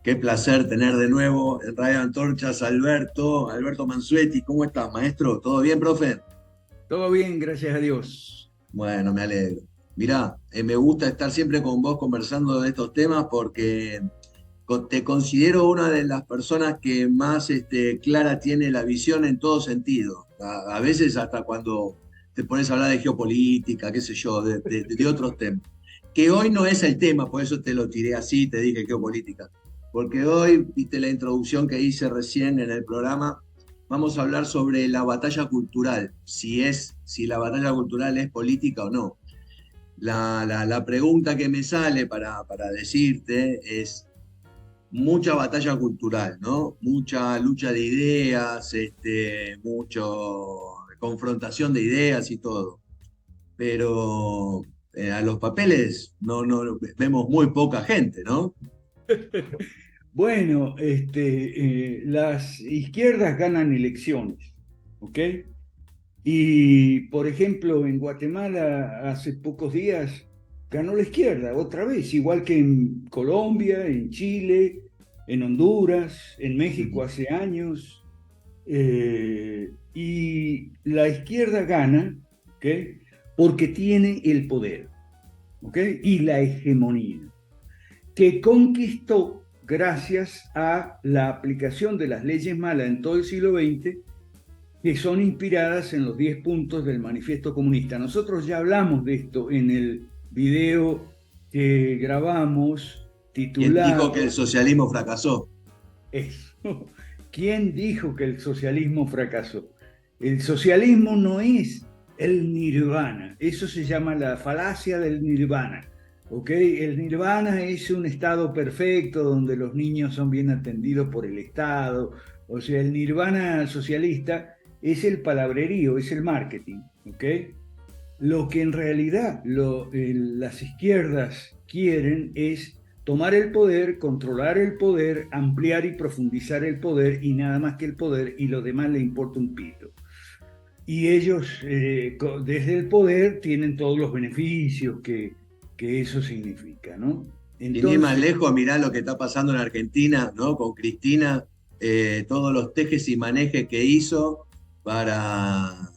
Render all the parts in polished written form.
Qué placer tener de nuevo en Radio Antorchas Alberto Mansueti. ¿Cómo estás, maestro? ¿Todo bien, profe? Todo bien, gracias a Dios. Bueno, me alegro. Mirá, me gusta estar siempre con vos conversando de estos temas porque te considero una de las personas que más clara tiene la visión en todo sentido. A veces hasta cuando te pones a hablar de geopolítica, qué sé yo, de otros temas. Que hoy no es el tema, por eso te lo tiré así, te dije geopolítica. Porque hoy, viste la introducción que hice recién en el programa, vamos a hablar sobre la batalla cultural, si la batalla cultural es política o no. La pregunta que me sale para decirte es mucha batalla cultural, ¿no? Mucha lucha de ideas, mucho confrontación de ideas y todo. Pero a los papeles no vemos muy poca gente, ¿no? Bueno, las izquierdas ganan elecciones, ¿ok? Y, por ejemplo, en Guatemala hace pocos días ganó la izquierda otra vez, igual que en Colombia, en Chile, en Honduras, en México hace años. Y la izquierda gana, ¿ok? Porque tiene el poder, ¿ok? Y la hegemonía, que conquistó gracias a la aplicación de las leyes malas en todo el siglo XX, que son inspiradas en los 10 puntos del Manifiesto Comunista. Nosotros ya hablamos de esto en el video que grabamos ¿Quién dijo que el titulado socialismo fracasó? eso. ¿Quién dijo que el socialismo fracasó? El socialismo no es el nirvana, eso se llama la falacia del nirvana. ¿Ok? El nirvana es un estado perfecto donde los niños son bien atendidos por el Estado. O sea, el nirvana socialista es el palabrerío, es el marketing. ¿Ok? Lo que en realidad las izquierdas quieren es tomar el poder, controlar el poder, ampliar y profundizar el poder y nada más que el poder, y lo demás le importa un pito. Y ellos desde el poder tienen todos los beneficios que eso significa, ¿no? Sin ir más Entonces, lejos, mirá lo que está pasando en Argentina, ¿no? Con Cristina, todos los tejes y manejes que hizo para,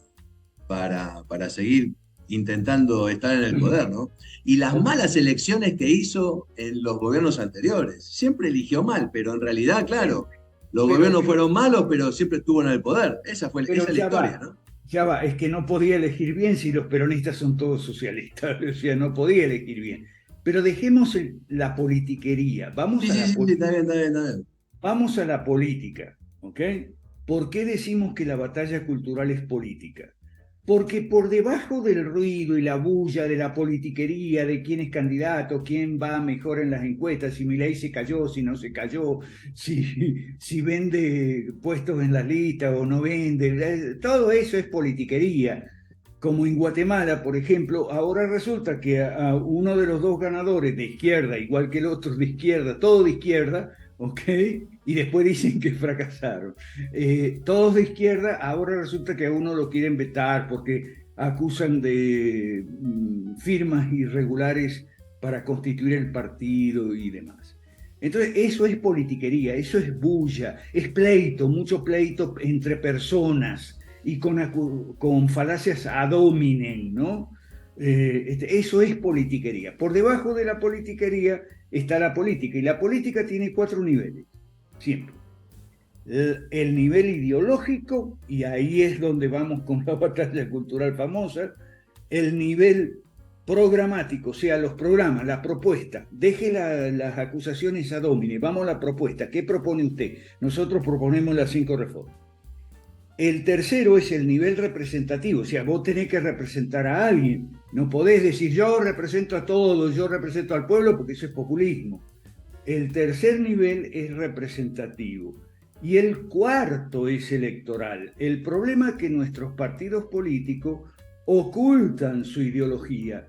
para seguir intentando estar en el poder, ¿no? Y las malas elecciones que hizo en los gobiernos anteriores. Siempre eligió mal, pero en realidad, claro, los pero, gobiernos fueron malos, pero siempre estuvo en el poder. pero Esa es la historia, ¿no? ya va, es que no podía elegir bien si los peronistas son todos socialistas, o sea, no podía elegir bien. Pero dejemos la politiquería, Sí, sí, sí, sí, está bien, está bien, está bien. vamos a la política, ¿ok? ¿Por qué decimos que la batalla cultural es política? Porque por debajo del ruido y la bulla de la politiquería, de quién es candidato, quién va mejor en las encuestas, si Milei se cayó, si no se cayó, si vende puestos en las listas o no vende, todo eso es politiquería. Como en Guatemala, por ejemplo, ahora resulta que a uno de los dos ganadores de izquierda, igual que el otro de izquierda, todo de izquierda, ¿ok? Y después dicen que fracasaron. Todos de izquierda, ahora resulta que a uno lo quieren vetar porque acusan de firmas irregulares para constituir el partido y demás. Entonces, eso es politiquería, eso es bulla, es pleito, mucho pleito entre personas y con falacias ad hominem, ¿no? Eso es politiquería. Por debajo de la politiquería está la política, y la política tiene cuatro niveles, siempre. El nivel ideológico, y ahí es donde vamos con la batalla cultural famosa, el nivel programático, o sea, los programas, la propuesta, deje las acusaciones ad hominem, vamos a la propuesta, ¿qué propone usted? Nosotros proponemos las 5 reformas. El tercero es el nivel representativo, o sea, vos tenés que representar a alguien. No podés decir yo represento a todos, yo represento al pueblo, porque eso es populismo. El tercer nivel es representativo y el cuarto es electoral. El problema es que nuestros partidos políticos ocultan su ideología.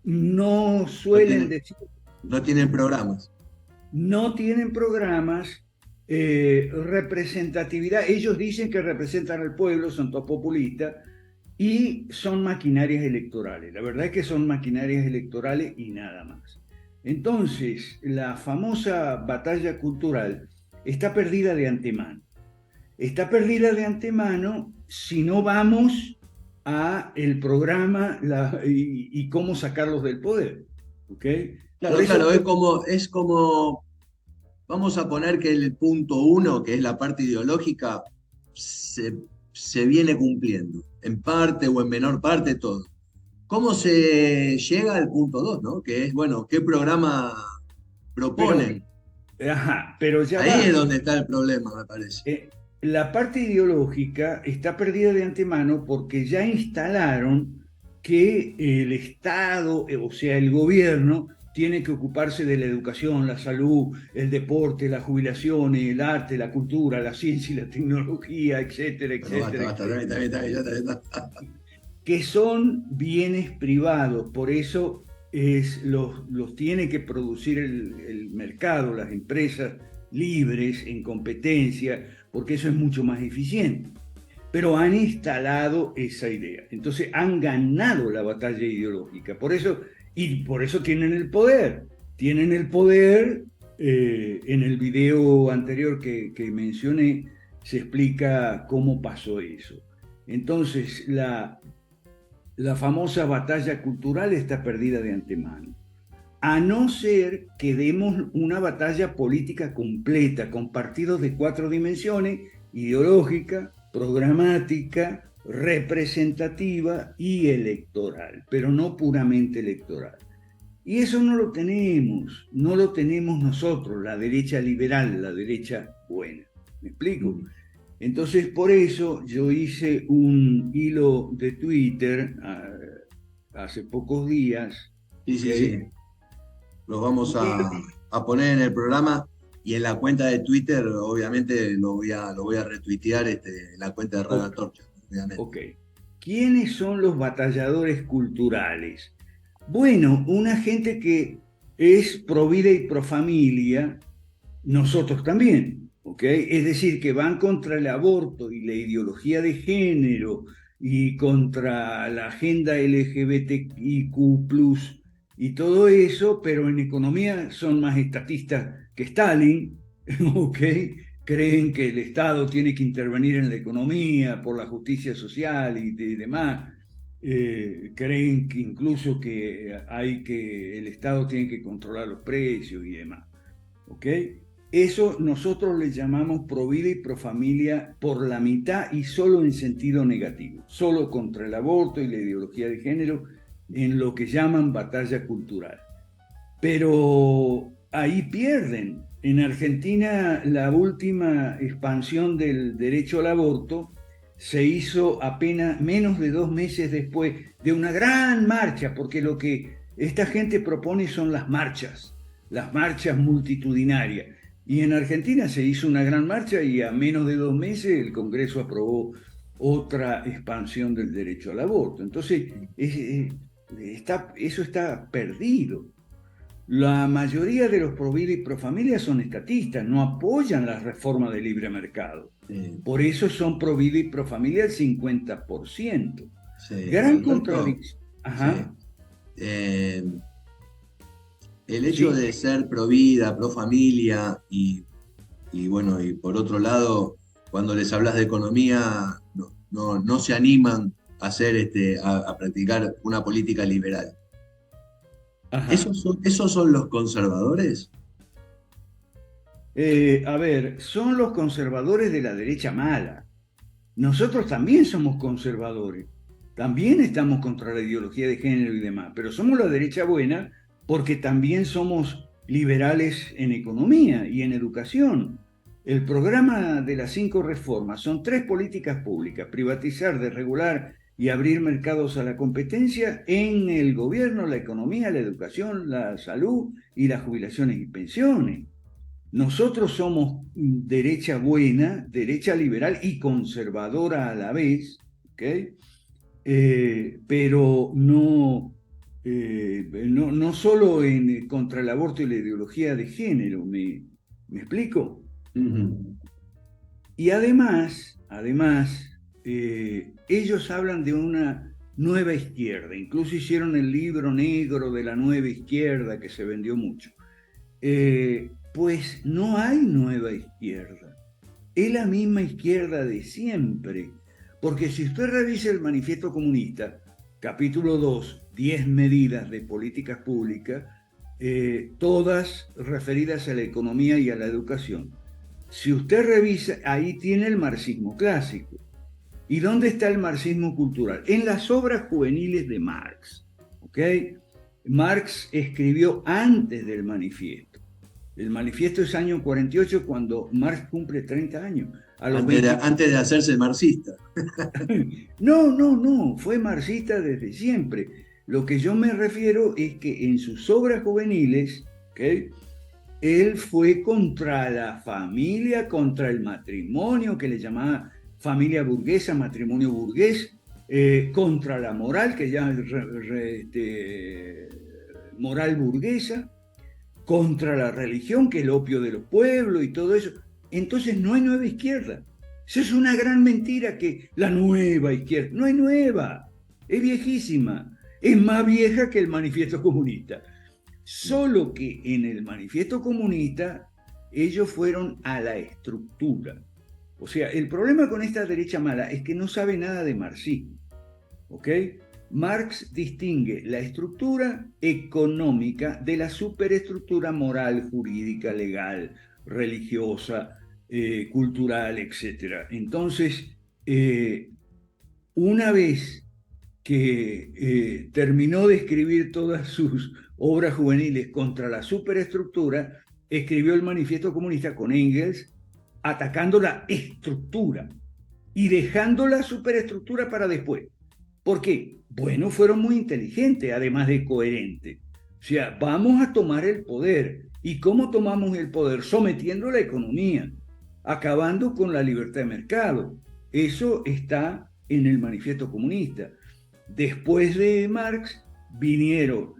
No No suelen tienen, decir, no tienen programas. no tienen programas, representatividad. Ellos dicen que representan al pueblo, son todos populistas y son maquinarias electorales. La verdad es que son maquinarias electorales y nada más. Entonces, la famosa batalla cultural está perdida de antemano. Está perdida de antemano si no vamos a el programa y cómo sacarlos del poder. ¿Ok? Por Claro, eso, claro, es como, vamos a poner que el punto uno, que es la parte ideológica, se, se viene cumpliendo, en parte o en menor parte todo. ¿Cómo se llega al punto dos, ¿no? Que es, bueno, ¿qué programa pero, proponen? ajá, pero ya Ahí es va. donde está el problema, me parece. La parte ideológica está perdida de antemano porque ya instalaron que el Estado, o sea, el gobierno, tiene que ocuparse de la educación, la salud, el deporte, las jubilaciones, el arte, la cultura, la ciencia y la tecnología, etcétera, Bueno, basta, etcétera, basta, está bien, etcétera. está bien, está bien, ya está. Que son bienes privados, por eso los tiene que producir el mercado, las empresas libres en competencia, porque eso es mucho más eficiente. Pero han instalado esa idea. Entonces han ganado la batalla ideológica. Y por eso tienen el poder. Tienen el poder, en el video anterior que mencioné, se explica cómo pasó eso. Entonces, la famosa batalla cultural está perdida de antemano. A no ser que demos una batalla política completa con partidos de 4 dimensiones: ideológica, programática, representativa y electoral, pero no puramente electoral. Y eso no lo tenemos nosotros, la derecha liberal, la derecha buena. ¿Me explico? Entonces, por eso yo hice un hilo de Twitter hace pocos días, Sí, ¿ok? sí, sí. Los vamos a poner en el programa y en la cuenta de Twitter, obviamente, lo voy a retuitear en la cuenta de Radio Ok, Antorcha, obviamente. ok. ¿Quiénes son los batalladores culturales? Bueno, una gente que es pro vida y pro familia, nosotros también, ¿ok? Es decir, que van contra el aborto y la ideología de género y contra la agenda LGBTIQ+, y todo eso, pero en economía son más estatistas que Stalin, ¿ok? Creen que el Estado tiene que intervenir en la economía por la justicia social y demás. Creen que incluso que el Estado tiene que controlar los precios y demás. ¿Ok? Eso nosotros le llamamos pro vida y pro familia por la mitad y solo en sentido negativo, solo contra el aborto y la ideología de género en lo que llaman batalla cultural. Pero ahí pierden. En Argentina la última expansión del derecho al aborto se hizo apenas menos de 2 meses después de una gran marcha, porque lo que esta gente propone son las marchas multitudinarias. Y en Argentina se hizo una gran marcha y a menos de 2 meses el Congreso aprobó otra expansión del derecho al aborto. Entonces, eso está perdido. La mayoría de los pro vida y pro familia son estatistas, no apoyan la reforma del libre mercado. Sí, Por eso son pro vida y pro familia el 50%. sí. Gran Alberto, contradicción. sí. Ajá, Eh, el hecho sí. de ser pro vida, pro familia y bueno, y por otro lado, cuando les hablas de economía, no se animan a hacer a practicar una política liberal. Ajá. Esos son los conservadores? A ver, son los conservadores de la derecha mala. Nosotros también somos conservadores, también estamos contra la ideología de género y demás, pero somos la derecha buena porque también somos liberales en economía y en educación. El programa de las 5 reformas son 3 políticas públicas: privatizar, desregular y abrir mercados a la competencia en el gobierno, la economía, la educación, la salud y las jubilaciones y pensiones. Nosotros somos derecha buena, derecha liberal y conservadora a la vez, ¿ok? Pero no solo contra el aborto y la ideología de género, ¿me explico? Ujú. Y además, ellos hablan de nueva izquierda. Incluso hicieron el libro negro de la nueva izquierda que se vendió mucho. Pues no hay nueva izquierda. Es la misma izquierda de siempre. Porque si usted revisa el Manifiesto Comunista, capítulo 2, 10 medidas de políticas públicas, todas referidas a la economía y a la educación. Si usted revisa, ahí tiene el marxismo clásico. ¿Y dónde está el marxismo cultural? En las obras juveniles de Marx. ¿Ok? Marx escribió antes del manifiesto. El manifiesto es año 48, cuando Marx cumple 30 años. Antes de hacerse marxista. No, fue marxista desde siempre. Lo que yo me refiero es que en sus obras juveniles, ¿okay?, él fue contra la familia, contra el matrimonio, que le llamaba familia burguesa, matrimonio burgués, contra la moral, que ya moral burguesa, contra la religión, que es el opio de los pueblos y todo eso. Entonces no hay nueva izquierda. Eso es una gran mentira, que la nueva izquierda. No hay nueva, es viejísima. Es más vieja que el Manifiesto Comunista. Solo que en el Manifiesto Comunista ellos fueron a la estructura. O sea, el problema con esta derecha mala es que no sabe nada de marxismo. ¿Ok? Marx distingue la estructura económica de la superestructura moral, jurídica, legal, religiosa, cultural, etc. Entonces, una vez que terminó de escribir todas sus obras juveniles contra la superestructura, escribió el Manifiesto Comunista con Engels, atacando la estructura y dejando la superestructura para después. ¿Por qué? Bueno, fueron muy inteligentes, además de coherentes. O sea, vamos a tomar el poder. ¿Y cómo tomamos el poder? Sometiendo la economía, acabando con la libertad de mercado. Eso está en el Manifiesto Comunista. Después de Marx vino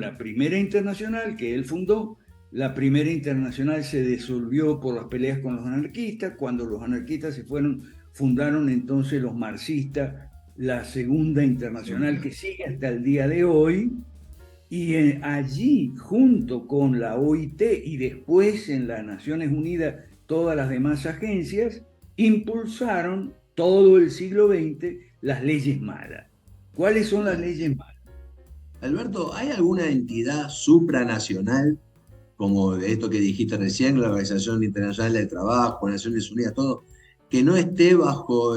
la Primera Internacional, que él fundó. La Primera Internacional se disolvió por las peleas con los anarquistas. Cuando los anarquistas se fueron, fundaron entonces los marxistas la Segunda Internacional, que sigue hasta el día de hoy. Y allí, junto con la OIT y después en las Naciones Unidas, todas las demás agencias, impulsaron todo el siglo XX las leyes malas. ¿Cuáles son las leyes malas? Alberto, ¿hay alguna entidad supranacional, como de esto que dijiste recién, la Organización Internacional del Trabajo, Naciones Unidas, todo, que no esté bajo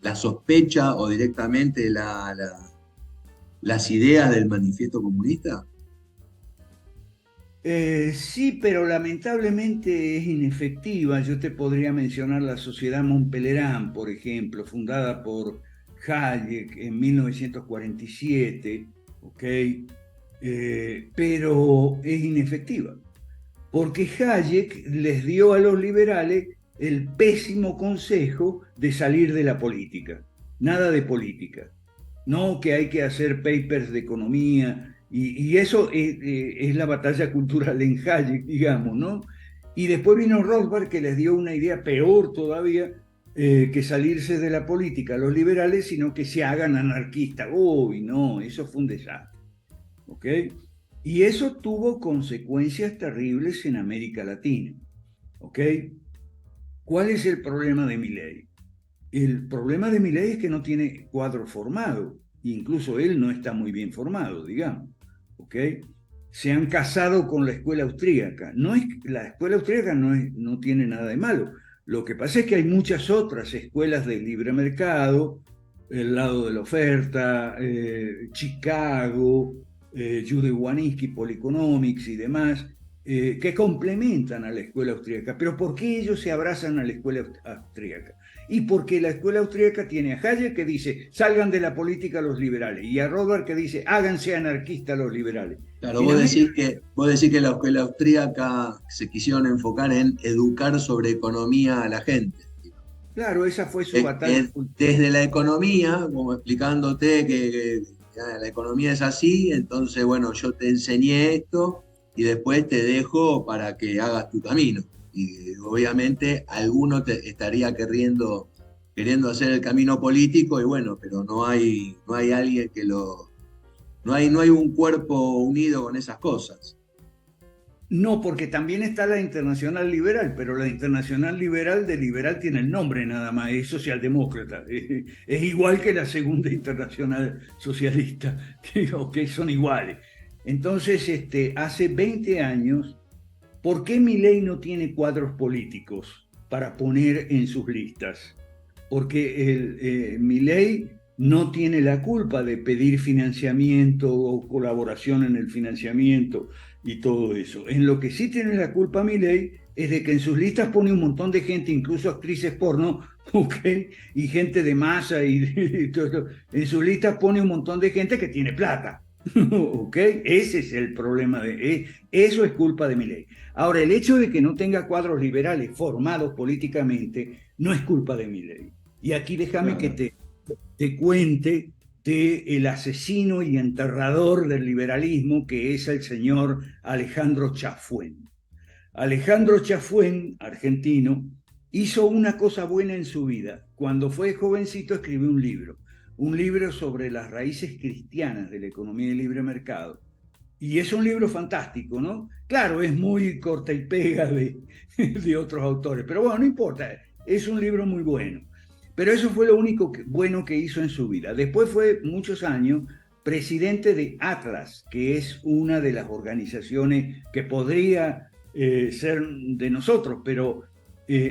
la sospecha o directamente las ideas del Manifiesto Comunista? Sí, pero lamentablemente es inefectiva. Yo te podría mencionar la Sociedad Montpellerin, por ejemplo, fundada por Hayek en 1947, ¿ok? Pero es inefectiva, porque Hayek les dio a los liberales el pésimo consejo de salir de la política. Nada de política. No que hay que hacer papers de economía, y eso es la batalla cultural en Hayek, digamos, ¿no? Y después vino Rothbard, que les dio una idea peor todavía, que salirse de la política a los liberales, sino que se hagan anarquistas. Uy, no, eso fue un desastre. ¿Ok? Y eso tuvo consecuencias terribles en América Latina. ¿Ok? ¿Cuál es el problema de Milei? El problema de Milei es que no tiene cuadro formado. Incluso él no está muy bien formado, digamos. ¿Ok? Se han casado con la escuela austríaca. La escuela austríaca no tiene nada de malo. Lo que pasa es que hay muchas otras escuelas de libre mercado, el lado de la oferta, Chicago, Judewanitsky, Polyeconomics y demás, que complementan a la escuela austríaca. Pero ¿por qué ellos se abrazan a la escuela austríaca? Y porque la escuela austríaca tiene a Hayek, que dice, salgan de la política los liberales, y a Rothbard, que dice, háganse anarquistas los liberales. Claro, vos decís que la escuela austríaca se quisieron enfocar en educar sobre economía a la gente. Claro, esa fue su batalla. Desde la economía, como explicándote que la economía es así, entonces, bueno, yo te enseñé esto y después te dejo para que hagas tu camino. Y obviamente alguno te estaría queriendo queriendo hacer el camino político y bueno, pero no hay alguien que no hay un cuerpo unido con esas cosas. No, porque también está la Internacional Liberal, pero la Internacional Liberal de liberal tiene el nombre nada más, es socialdemócrata. Es igual que la Segunda Internacional Socialista, que son iguales. Entonces, hace 20 años, ¿por qué Milei no tiene cuadros políticos para poner en sus listas? Porque Milei no tiene la culpa de pedir financiamiento o colaboración en el financiamiento y todo eso. En lo que sí tiene la culpa Milei es de que en sus listas pone un montón de gente, incluso actrices porno, ¿okay? Y gente de masa y todo esto. En sus listas pone un montón de gente que tiene plata. ¿Okay? Ese es el problema. Eso es culpa de Milei. Ahora, el hecho de que no tenga cuadros liberales formados políticamente no es culpa de Milei. Y aquí déjame que te cuente de el asesino y enterrador del liberalismo, que es el señor Alejandro Chafuen. Alejandro Chafuen, argentino, hizo una cosa buena en su vida. Cuando fue jovencito escribió un libro sobre las raíces cristianas de la economía de libre mercado. Y es un libro fantástico, ¿no? Claro, es muy corta y pega de otros autores, pero bueno, no importa, es un libro muy bueno. Pero eso fue lo único bueno que hizo en su vida. Después fue muchos años presidente de Atlas, que es una de las organizaciones que podría ser de nosotros, pero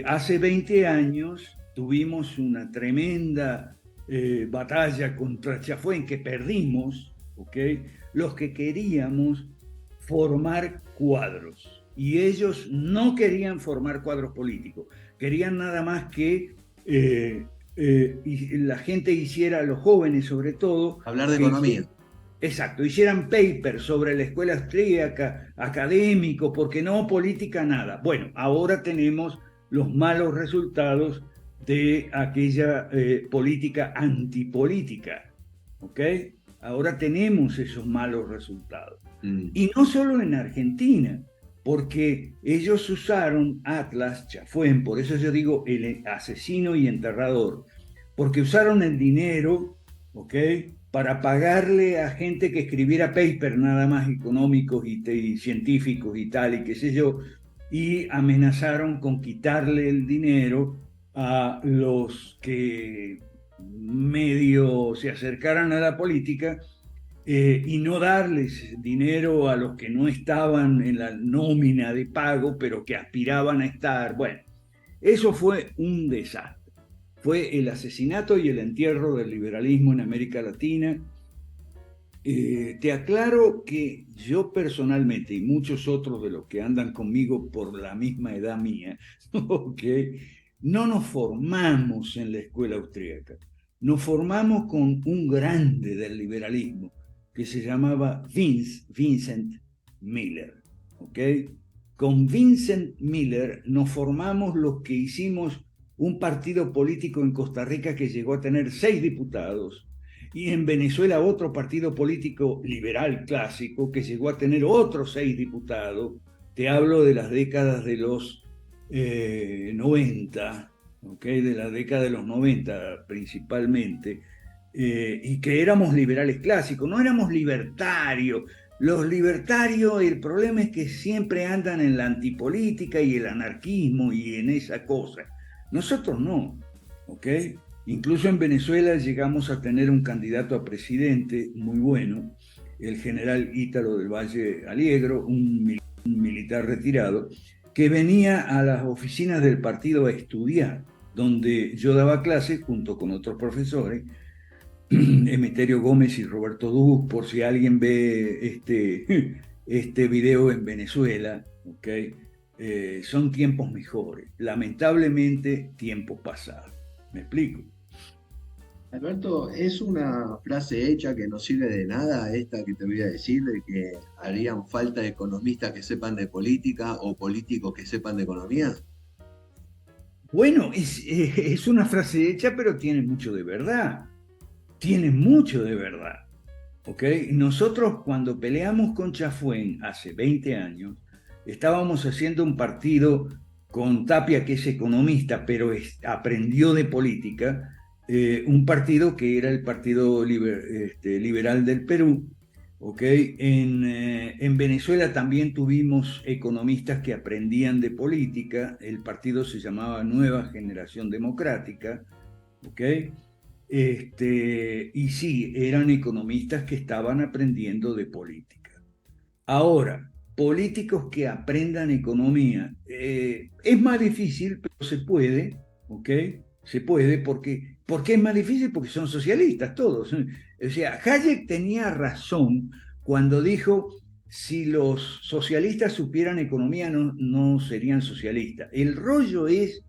hace 20 años tuvimos una tremenda batalla contra Chafuen que perdimos, ¿ok? Los que queríamos formar cuadros y ellos no querían formar cuadros políticos, querían nada más que y la gente hiciera, los jóvenes sobre todo, Hablar de economía. Exacto, hicieran papers sobre la escuela austríaca, académico, porque no política nada. Bueno, ahora tenemos los malos resultados de aquella política antipolítica, ¿ok? Ahora tenemos esos malos resultados. Y no solo en Argentina, porque ellos usaron Atlas, Chafuen, por eso yo digo el asesino y enterrador, porque usaron el dinero, ¿ok?, para pagarle a gente que escribiera papers nada más económicos y científicos y tal, y qué sé yo, y amenazaron con quitarle el dinero a los que medio se acercaran a la política y no darles dinero a los que no estaban en la nómina de pago, pero que aspiraban a estar. Bueno, eso fue un desastre. Fue el asesinato y el entierro del liberalismo en América Latina. Te aclaro que yo personalmente y muchos otros de los que andan conmigo por la misma edad mía, okay, no nos formamos en la escuela austríaca. Nos formamos con un grande del liberalismo que se llamaba Vincent Miller. ¿Okay? Con Vincent Miller nos formamos los que hicimos un partido político en Costa Rica que llegó a tener 6 diputados, y en Venezuela otro partido político liberal clásico que llegó a tener otros 6 diputados. Te hablo de las décadas de los 90, ¿okay? De la década de los 90 principalmente, y que éramos liberales clásicos, no éramos libertarios. Los libertarios, el problema es que siempre andan en la antipolítica y el anarquismo y en esa cosa. Nosotros no, ¿ok? Incluso en Venezuela llegamos a tener un candidato a presidente muy bueno, el general Ítalo del Valle Aliegro, un militar retirado, que venía a las oficinas del partido a estudiar, donde yo daba clases junto con otros profesores, Emeterio Gómez y Roberto Duz, por si alguien ve este video en Venezuela, ¿ok? Son tiempos mejores, lamentablemente tiempos pasados. ¿Me explico? Alberto, es una frase hecha que no sirve de nada, esta que te voy a decir, de que harían falta economistas que sepan de política o políticos que sepan de economía. Bueno, es una frase hecha, pero tiene mucho de verdad. Tiene mucho de verdad. ¿Ok? Nosotros cuando peleamos con Chafuen hace 20 años, estábamos haciendo un partido con Tapia, que es economista, pero aprendió de política, un partido que era el Partido Liberal del Perú. ¿Okay? En Venezuela también tuvimos economistas que aprendían de política. El partido se llamaba Nueva Generación Democrática. ¿Okay? Y sí, eran economistas que estaban aprendiendo de política. Ahora, políticos que aprendan economía, es más difícil, pero se puede, ¿ok? Se puede, ¿por qué es más difícil? Porque son socialistas todos. O sea, Hayek tenía razón cuando dijo, si los socialistas supieran economía, no serían socialistas. El rollo es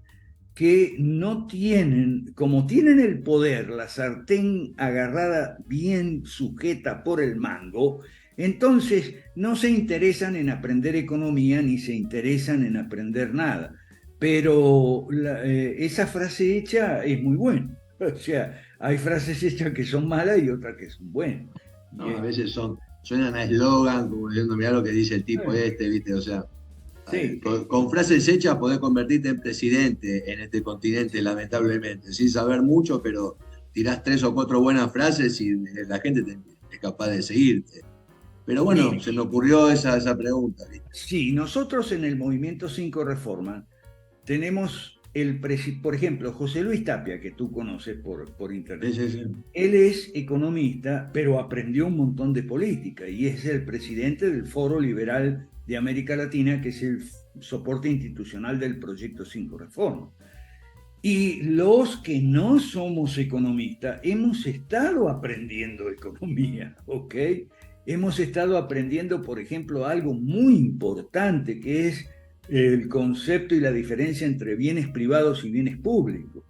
que no tienen, como tienen el poder, la sartén agarrada bien sujeta por el mango, entonces no se interesan en aprender economía ni se interesan en aprender nada. Pero esa frase hecha es muy buena. O sea, hay frases hechas que son malas y otras que son buenas. No, a veces suenan a eslogan, como diciendo, mirá lo que dice el tipo este, ¿viste? O sea, sí. con frases hechas podés convertirte en presidente en este continente, lamentablemente, sin saber mucho, pero tirás 3 o 4 buenas frases y la gente es capaz de seguirte. Pero bueno, se me ocurrió esa pregunta, ¿viste? Sí, nosotros en el Movimiento 5 Reforma tenemos por ejemplo, José Luis Tapia, que tú conoces por internet. Sí, sí, sí. Él es economista, pero aprendió un montón de política y es el presidente del Foro Liberal de América Latina, que es el soporte institucional del Proyecto 5 Reforma. Y los que no somos economistas hemos estado aprendiendo economía, ¿ok? Hemos estado aprendiendo, por ejemplo, algo muy importante, que es el concepto y la diferencia entre bienes privados y bienes públicos.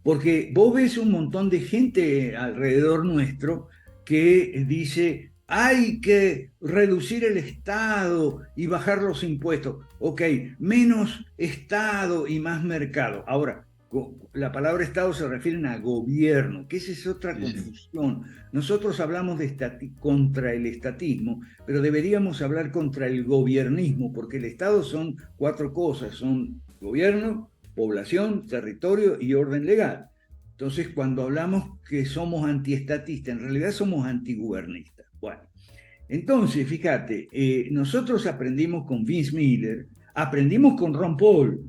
Porque vos ves un montón de gente alrededor nuestro que dice, hay que reducir el Estado y bajar los impuestos. Ok, menos Estado y más mercado. Ahora, la palabra Estado se refiere a gobierno, que esa es otra confusión. Nosotros hablamos contra el estatismo, pero deberíamos hablar contra el gobiernismo, porque el Estado son 4 cosas, son gobierno, población, territorio y orden legal. Entonces, cuando hablamos que somos antiestatistas, en realidad somos antigubernistas. Bueno, entonces, fíjate, nosotros aprendimos con Vince Miller, aprendimos con Ron Paul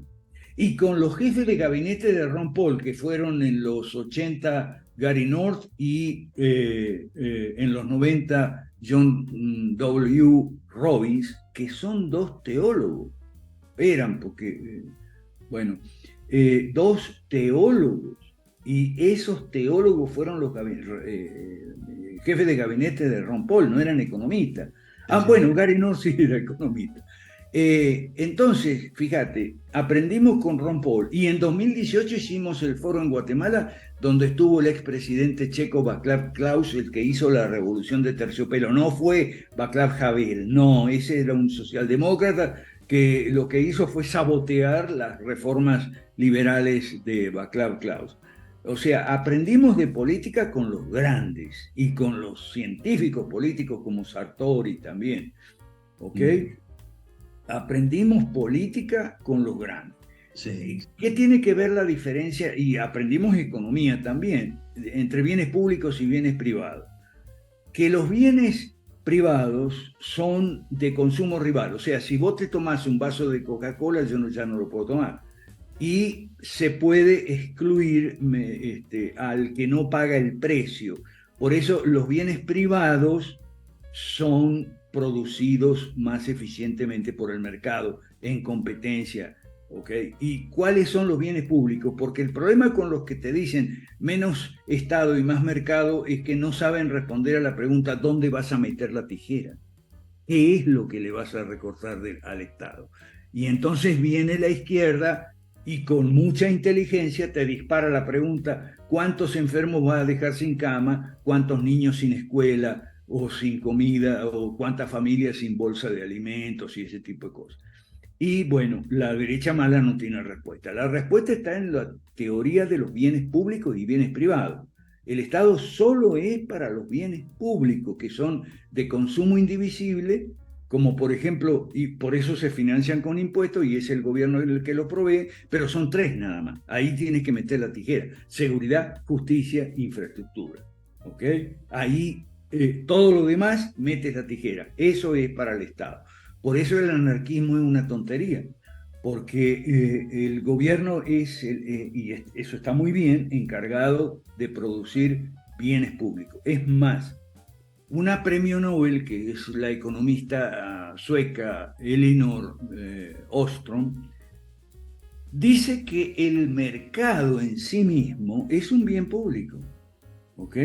y con los jefes de gabinete de Ron Paul, que fueron en los 80 Gary North y en los 90 John W. Robbins, que son 2 teólogos. Eran, porque, bueno, 2 teólogos. Y esos teólogos fueron los jefes de gabinete de Ron Paul, no eran economistas. Bueno, Gary North sí era economista. Entonces, fíjate, aprendimos con Ron Paul y en 2018 hicimos el foro en Guatemala donde estuvo el expresidente checo Václav Klaus, el que hizo la revolución de terciopelo. No fue Václav Havel, no, ese era un socialdemócrata que lo que hizo fue sabotear las reformas liberales de Václav Klaus. O sea, aprendimos de política con los grandes y con los científicos políticos como Sartori también, ¿ok? Aprendimos política con los grandes. Sí. ¿Qué tiene que ver la diferencia? Y aprendimos economía también, entre bienes públicos y bienes privados. Que los bienes privados son de consumo rival. O sea, si vos te tomás un vaso de Coca-Cola, yo ya no lo puedo tomar. Y se puede excluir al que no paga el precio. Por eso los bienes privados son producidos más eficientemente por el mercado, en competencia. ¿Okay? ¿Y cuáles son los bienes públicos? Porque el problema con los que te dicen menos Estado y más mercado es que no saben responder a la pregunta ¿dónde vas a meter la tijera? ¿Qué es lo que le vas a recortar al Estado? Y entonces viene la izquierda y con mucha inteligencia te dispara la pregunta ¿cuántos enfermos vas a dejar sin cama? ¿Cuántos niños sin escuela o sin comida? ¿O cuántas familias sin bolsa de alimentos y ese tipo de cosas? Y bueno, la derecha mala no tiene respuesta. La respuesta está en la teoría de los bienes públicos y bienes privados. El Estado solo es para los bienes públicos, que son de consumo indivisible, como por ejemplo, y por eso se financian con impuestos y es el gobierno el que lo provee, pero son tres nada más. Ahí tienes que meter la tijera: seguridad, justicia, infraestructura. ¿Ok? Ahí todo lo demás metes la tijera. Eso es para el Estado. Por eso el anarquismo es una tontería, porque el gobierno es, y eso está muy bien, encargado de producir bienes públicos. Es más, una premio Nobel, que es la economista sueca Elinor Ostrom, dice que el mercado en sí mismo es un bien público. ¿Ok?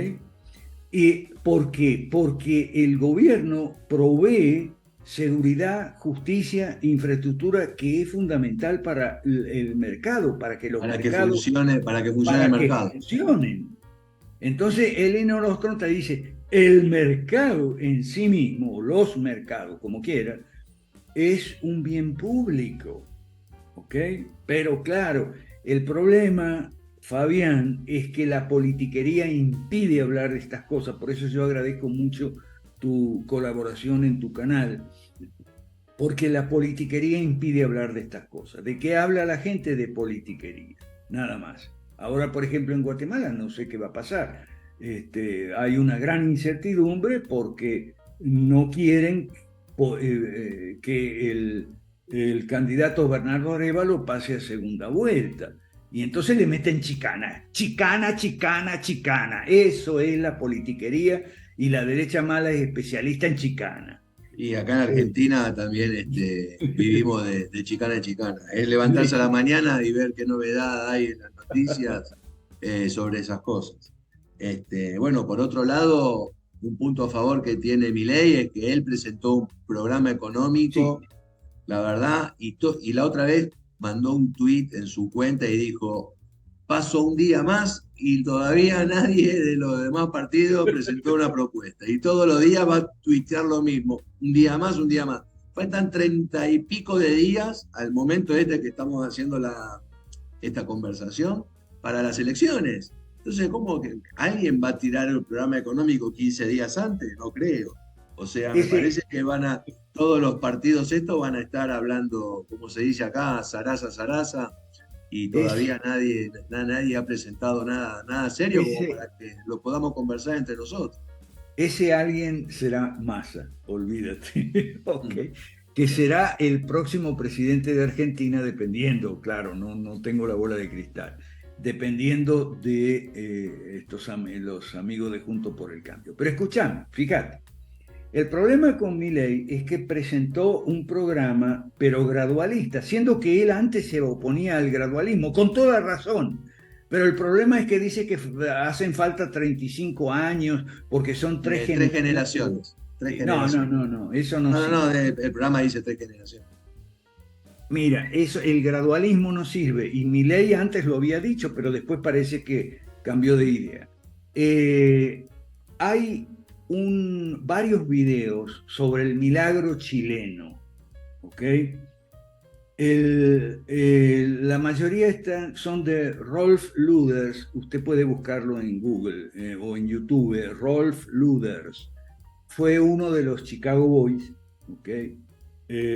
¿Y por qué? Porque el gobierno provee seguridad, justicia, infraestructura, que es fundamental para el mercado, para que los mercados, para que funcione el mercado. funcionen. Entonces, Elinor Ostrom te dice, el mercado en sí mismo, o los mercados, como quiera, es un bien público. ¿Ok? Pero claro, el problema, Fabián, es que la politiquería impide hablar de estas cosas. Por eso yo agradezco mucho tu colaboración en tu canal, porque la politiquería impide hablar de estas cosas. ¿De qué habla la gente? De politiquería, nada más. Ahora, por ejemplo, en Guatemala no sé qué va a pasar. Hay una gran incertidumbre porque no quieren que el candidato Bernardo Arévalo pase a segunda vuelta. Y entonces le meten chicana, chicana, chicana, chicana. Eso es la politiquería, y la derecha mala es especialista en chicana. Y acá en Argentina también vivimos de chicana en chicana. Es levantarse a la mañana y ver qué novedad hay en las noticias sobre esas cosas. Bueno, por otro lado, un punto a favor que tiene Milei es que él presentó un programa económico, Sí. la verdad, y la otra vez mandó un tuit en su cuenta y dijo: pasó un día más y todavía nadie de los demás partidos presentó una propuesta. Y todos los días va a tuitear lo mismo: un día más, un día más. Faltan 30 y pico de días al momento que estamos haciendo esta conversación para las elecciones. Entonces, ¿cómo que alguien va a tirar el programa económico 15 días antes? No creo. O sea, me parece que todos los partidos estos van a estar hablando, como se dice acá, zaraza, zaraza, y todavía nadie ha presentado nada serio como para que lo podamos conversar entre nosotros. Ese alguien será Massa, olvídate. Okay. Que será el próximo presidente de Argentina, dependiendo, claro, no tengo la bola de cristal, dependiendo de los amigos de Juntos por el Cambio. Pero escuchame, fíjate, el problema con Milei es que presentó un programa, pero gradualista, siendo que él antes se oponía al gradualismo, con toda razón. Pero el problema es que dice que hacen falta 35 años porque son tres generaciones. No, eso no sirve. No, el programa dice 3 generaciones. Mira, el gradualismo no sirve, y Milei antes lo había dicho, pero después parece que cambió de idea. Hay varios videos sobre el milagro chileno, ¿ok? La mayoría son de Rolf Luders. Usted puede buscarlo en Google o en YouTube. Rolf Luders fue uno de los Chicago Boys, ¿ok?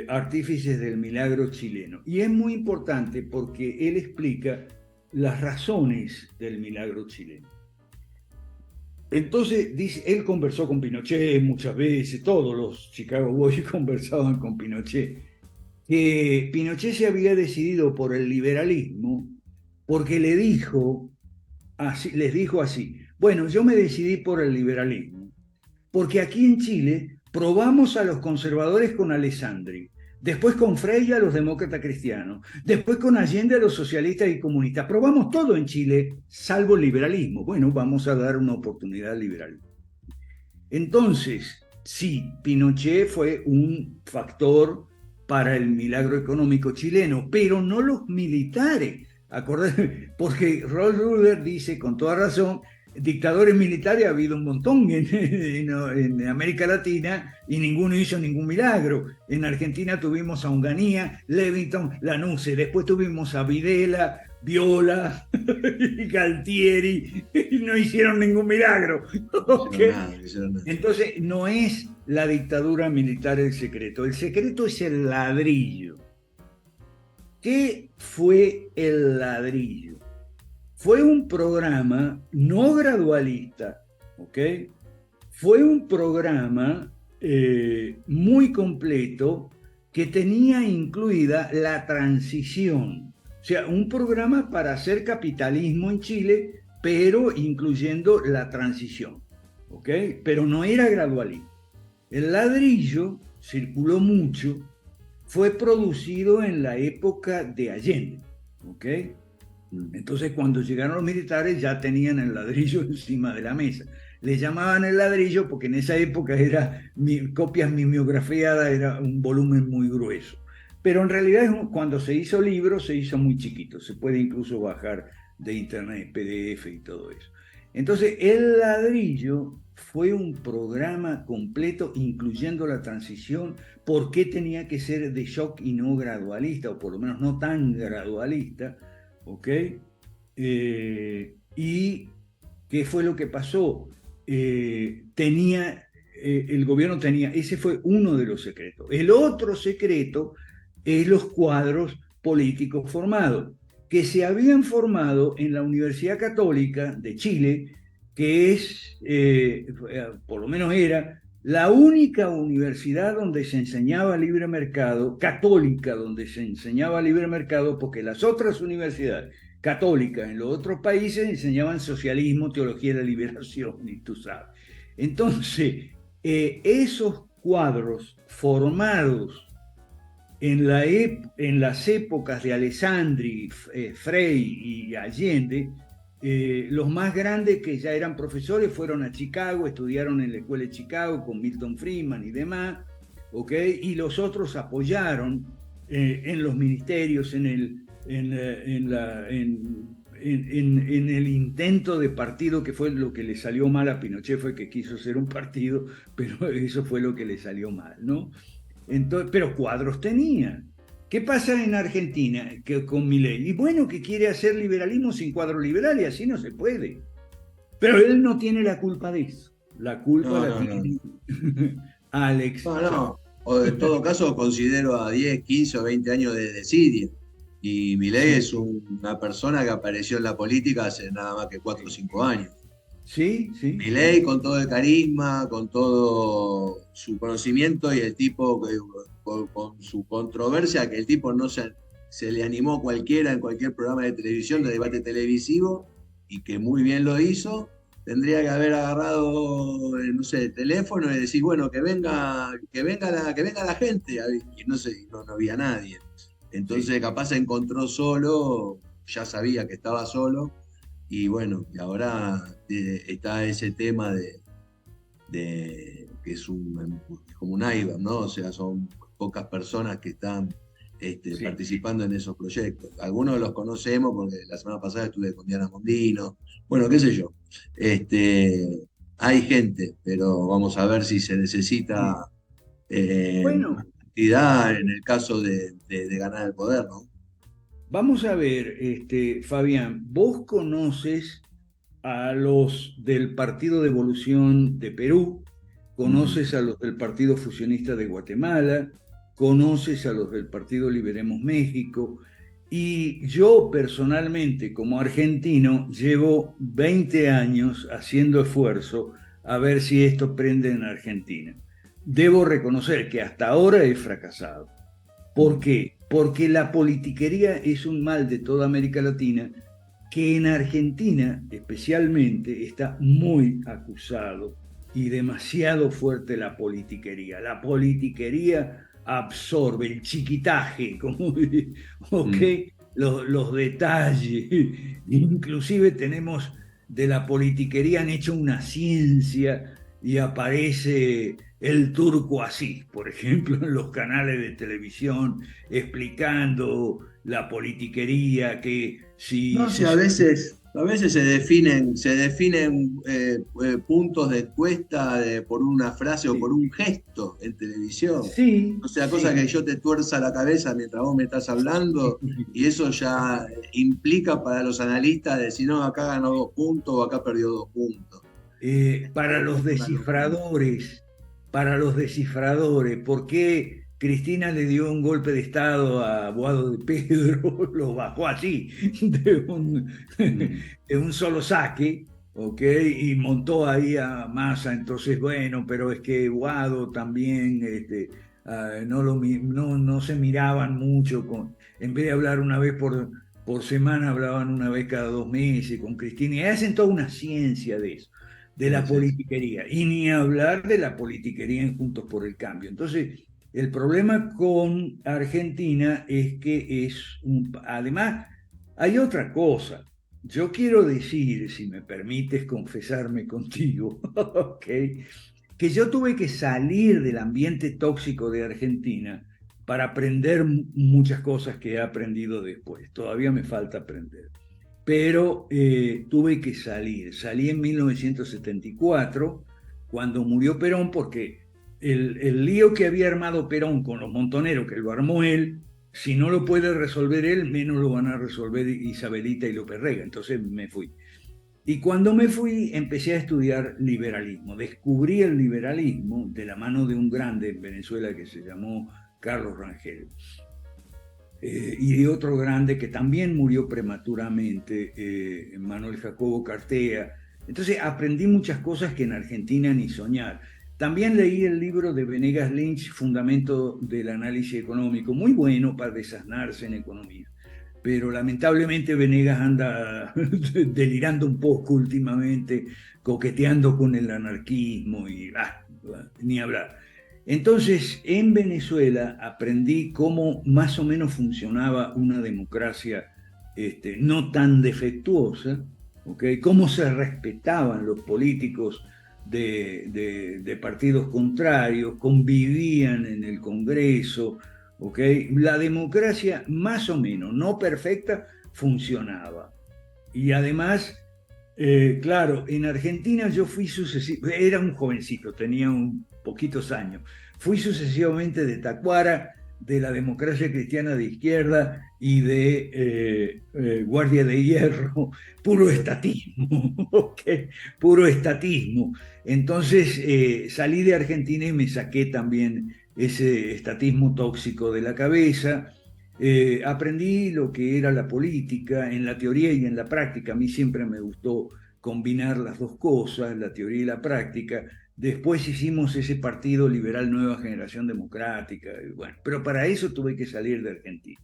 Artífices del milagro chileno. Y es muy importante porque él explica las razones del milagro chileno. Entonces, dice, él conversó con Pinochet muchas veces, todos los Chicago Boys conversaban con Pinochet, que Pinochet se había decidido por el liberalismo porque les dijo así: bueno, yo me decidí por el liberalismo porque aquí en Chile probamos a los conservadores con Alessandri, después con Frei a los demócratas cristianos, después con Allende a los socialistas y comunistas. Probamos todo en Chile, salvo el liberalismo. Bueno, vamos a dar una oportunidad al liberalismo. Entonces, sí, Pinochet fue un factor para el milagro económico chileno, pero no los militares. Acordate, porque Rolf Ruder dice con toda razón dictadores militares ha habido un montón en América Latina y ninguno hizo ningún milagro. En Argentina tuvimos a Onganía, Levington, Lanusse, después tuvimos a Videla, Viola y Galtieri, y no hicieron ningún milagro. ¿Okay? Entonces, no es la dictadura militar el secreto es el ladrillo. ¿Qué fue el ladrillo? Fue un programa no gradualista, ¿ok? Fue un programa muy completo que tenía incluida la transición. O sea, un programa para hacer capitalismo en Chile, pero incluyendo la transición, ¿ok? Pero no era gradualista. El ladrillo circuló mucho, fue producido en la época de Allende, ¿ok? Entonces, cuando llegaron los militares ya tenían el ladrillo encima de la mesa. Le llamaban el ladrillo porque en esa época era copias mimeografiadas, era un volumen muy grueso. Pero en realidad cuando se hizo libro se hizo muy chiquito, se puede incluso bajar de internet, PDF y todo eso. Entonces, el ladrillo fue un programa completo, incluyendo la transición. ¿Por qué tenía que ser de shock y no gradualista, o por lo menos no tan gradualista? ¿Ok? ¿Y qué fue lo que pasó? El gobierno tenía, ese fue uno de los secretos. El otro secreto es los cuadros políticos formados, que se habían formado en la Universidad Católica de Chile, que es, por lo menos era, la única universidad donde se enseñaba libre mercado, católica, donde se enseñaba libre mercado, porque las otras universidades católicas en los otros países enseñaban socialismo, teología de la liberación, y tú sabes. Entonces, esos cuadros formados en las épocas de Alessandri, Frei y Allende, los más grandes que ya eran profesores fueron a Chicago, estudiaron en la escuela de Chicago con Milton Friedman y demás, ¿ok? Y los otros apoyaron en los ministerios, en el intento de partido, que fue lo que le salió mal a Pinochet, fue que quiso ser un partido, pero eso fue lo que le salió mal, ¿no? Entonces, pero cuadros tenía. ¿Qué pasa en Argentina con Milei? Y bueno, que quiere hacer liberalismo sin cuadro liberal, y así no se puede. Pero él no tiene la culpa de eso. La culpa la tiene Alex. No. O en todo caso considero a 10, 15 o 20 años de desidia. Y Milei es una persona que apareció en la política hace nada más que 4 o 5 años. Sí. Milei con todo el carisma, con todo su conocimiento y el tipo con su controversia, que el tipo no se le animó a cualquiera en cualquier programa de televisión, de debate televisivo, y que muy bien lo hizo. Tendría que haber agarrado, no sé, el teléfono y decir, bueno, que venga la gente. Y no sé, no había nadie. Entonces capaz se encontró solo, ya sabía que estaba solo. Y bueno, y ahora está ese tema de que es como un iceberg, ¿no? O sea, son pocas personas que están participando en esos proyectos. Algunos los conocemos porque la semana pasada estuve con Diana Mondino, bueno, qué sé yo. Hay gente, pero vamos a ver si se necesita Bueno, cantidad en el caso de ganar el poder, ¿no? vamos a ver, Fabián, vos conoces a los del Partido de Evolución de Perú, conoces a los del Partido Fusionista de Guatemala, conoces a los del Partido Liberemos México, y yo personalmente, como argentino, llevo 20 años haciendo esfuerzo a ver si esto prende en Argentina. Debo reconocer que hasta ahora he fracasado. ¿Por qué? Porque la politiquería es un mal de toda América Latina, que en Argentina especialmente está muy acusado, y demasiado fuerte la politiquería. La politiquería absorbe el chiquitaje, ¿ok? Los detalles. Inclusive tenemos de la politiquería, han hecho una ciencia, y aparece el turco así, por ejemplo, en los canales de televisión, explicando la politiquería, que si... No sé, a veces A veces se definen puntos de encuesta por una frase o por Sí, un gesto en televisión. sí, O sea, cosa que sí. yo te tuerza la cabeza mientras vos me estás hablando, y eso ya implica para los analistas decir, no, acá ganó 2 puntos o acá perdió 2 puntos. Para los Es una locura. descifradores, ¿por qué Cristina le dio un golpe de estado a Boado de Pedro? Lo bajó así, de un, Mm. de un solo saque, ¿ok? Y montó ahí a Massa, entonces, bueno, pero es que Boado también, no se miraban mucho, en vez de hablar una vez por semana, hablaban una vez cada 2 meses con Cristina, y hacen toda una ciencia de eso, de Sí, la sí, sí. politiquería, y ni hablar de la politiquería en Juntos por el Cambio. Entonces, el problema con Argentina es que además, hay otra cosa. Yo quiero decir, si me permites confesarme contigo, ok, que yo tuve que salir del ambiente tóxico de Argentina para aprender muchas cosas que he aprendido después. Todavía me falta aprender, pero tuve que salir. Salí en 1974, cuando murió Perón, porque el lío que había armado Perón con los montoneros, que lo armó él, si no lo puede resolver él, menos lo van a resolver Isabelita y López Rega. Entonces me fui. Y cuando me fui, empecé a estudiar liberalismo. Descubrí el liberalismo de la mano de un grande en Venezuela que se llamó Carlos Rangel. Y de otro grande que también murió prematuramente, Manuel Jacobo Cartea. Entonces aprendí muchas cosas que en Argentina ni soñar. También leí el libro de Venegas Lynch, Fundamento del Análisis Económico, muy bueno para desasnarse en economía. Pero lamentablemente Venegas anda delirando un poco últimamente, coqueteando con el anarquismo y ni hablar. Entonces, en Venezuela aprendí cómo más o menos funcionaba una democracia no tan defectuosa, ¿okay? Cómo se respetaban los políticos de partidos contrarios, convivían en el Congreso, ¿okay? La democracia más o menos, no perfecta, funcionaba. Y además, claro, en Argentina yo fui sucesivo, era un jovencito, tenía un poquitos años, fui sucesivamente de Tacuara, de la democracia cristiana de izquierda y de Guardia de Hierro, puro estatismo, ¿ok? Puro estatismo. Entonces salí de Argentina y me saqué también ese estatismo tóxico de la cabeza. Aprendí lo que era la política en la teoría y en la práctica. A mí siempre me gustó combinar las dos cosas, la teoría y la práctica. Después hicimos ese partido liberal Nueva Generación Democrática. Y bueno, pero para eso tuve que salir de Argentina.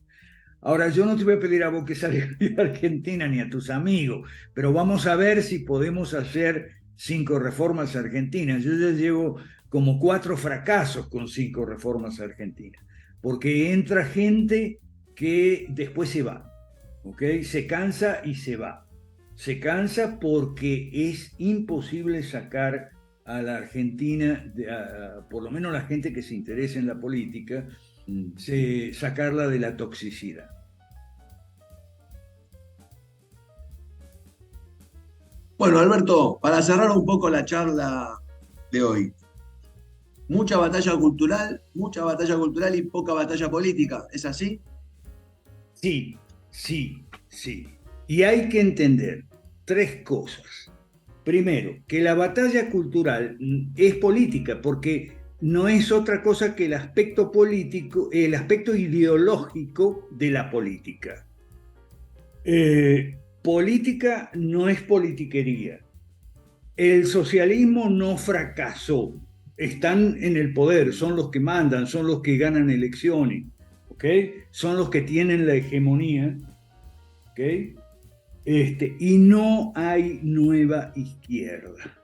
Ahora, yo no te voy a pedir a vos que salgas de Argentina ni a tus amigos, pero vamos a ver si podemos hacer 5 reformas argentinas. Yo ya llevo como 4 fracasos con 5 reformas argentinas, porque entra gente que después se va, ¿ok? Se cansa y se va. Se cansa porque es imposible sacar a la Argentina, por lo menos la gente que se interesa en la política, Mm. sacarla de la toxicidad. Bueno, Alberto, para cerrar un poco la charla de hoy, mucha batalla cultural y poca batalla política, ¿es así? Sí, sí, sí. Y hay que entender 3 cosas. Primero, que la batalla cultural es política, porque no es otra cosa que el aspecto político, el aspecto ideológico de la política. Política no es politiquería. El socialismo no fracasó. Están en el poder, son los que mandan, son los que ganan elecciones, ¿ok? Son los que tienen la hegemonía, ¿ok? Y no hay nueva izquierda.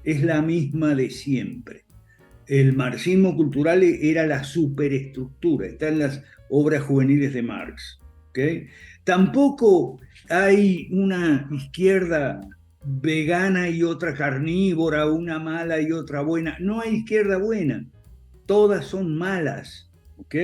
Es la misma de siempre. El marxismo cultural era la superestructura, está en las obras juveniles de Marx, ¿ok? Tampoco hay una izquierda vegana y otra carnívora, una mala y otra buena. No hay izquierda buena, todas son malas, ¿ok?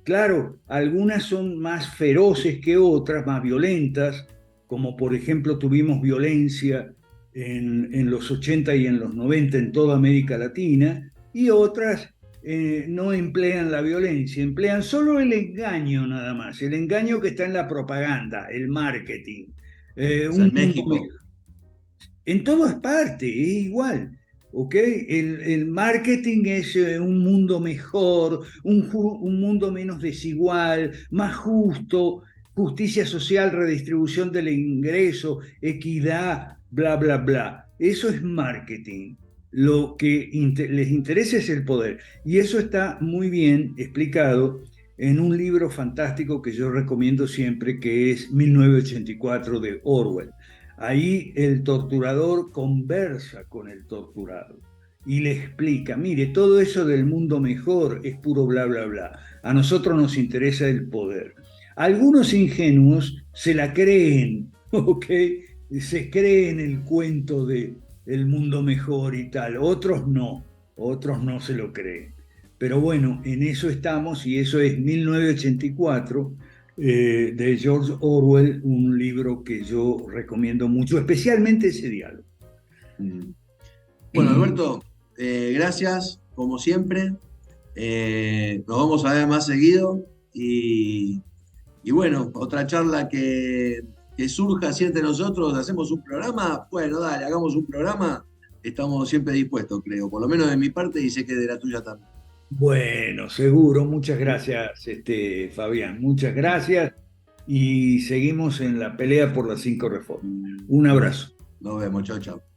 Claro, algunas son más feroces que otras, más violentas, como por ejemplo tuvimos violencia en los 80 y en los 90 en toda América Latina, y otras no emplean la violencia, emplean solo el engaño nada más, el engaño que está en la propaganda, el marketing. O sea, Un en mundo México. en todas partes, es igual. ¿Ok? El marketing es un mundo mejor, un mundo menos desigual, más justo, justicia social, redistribución del ingreso, equidad, bla, bla, bla. Eso es marketing. Lo que les interesa es el poder. Y eso está muy bien explicado en un libro fantástico que yo recomiendo siempre, que es 1984 de Orwell. Ahí el torturador conversa con el torturado y le explica, mire, todo eso del mundo mejor es puro bla, bla, bla. A nosotros nos interesa el poder. Algunos ingenuos se la creen, ¿ok? Se creen el cuento de el mundo mejor y tal. Otros no se lo creen. Pero bueno, en eso estamos y eso es 1984 de George Orwell, un libro que yo recomiendo mucho, especialmente ese diálogo. Mm. Bueno, Alberto, gracias, como siempre. Nos vamos a ver más seguido y bueno, otra charla que surja así entre nosotros, hacemos un programa, bueno, dale, hagamos un programa, estamos siempre dispuestos, creo, por lo menos de mi parte y sé que de la tuya también. Bueno, seguro, muchas ¿Sí? gracias, Fabián, muchas gracias y seguimos en la pelea por las 5 reformas. Un abrazo. Nos vemos, chao, chao.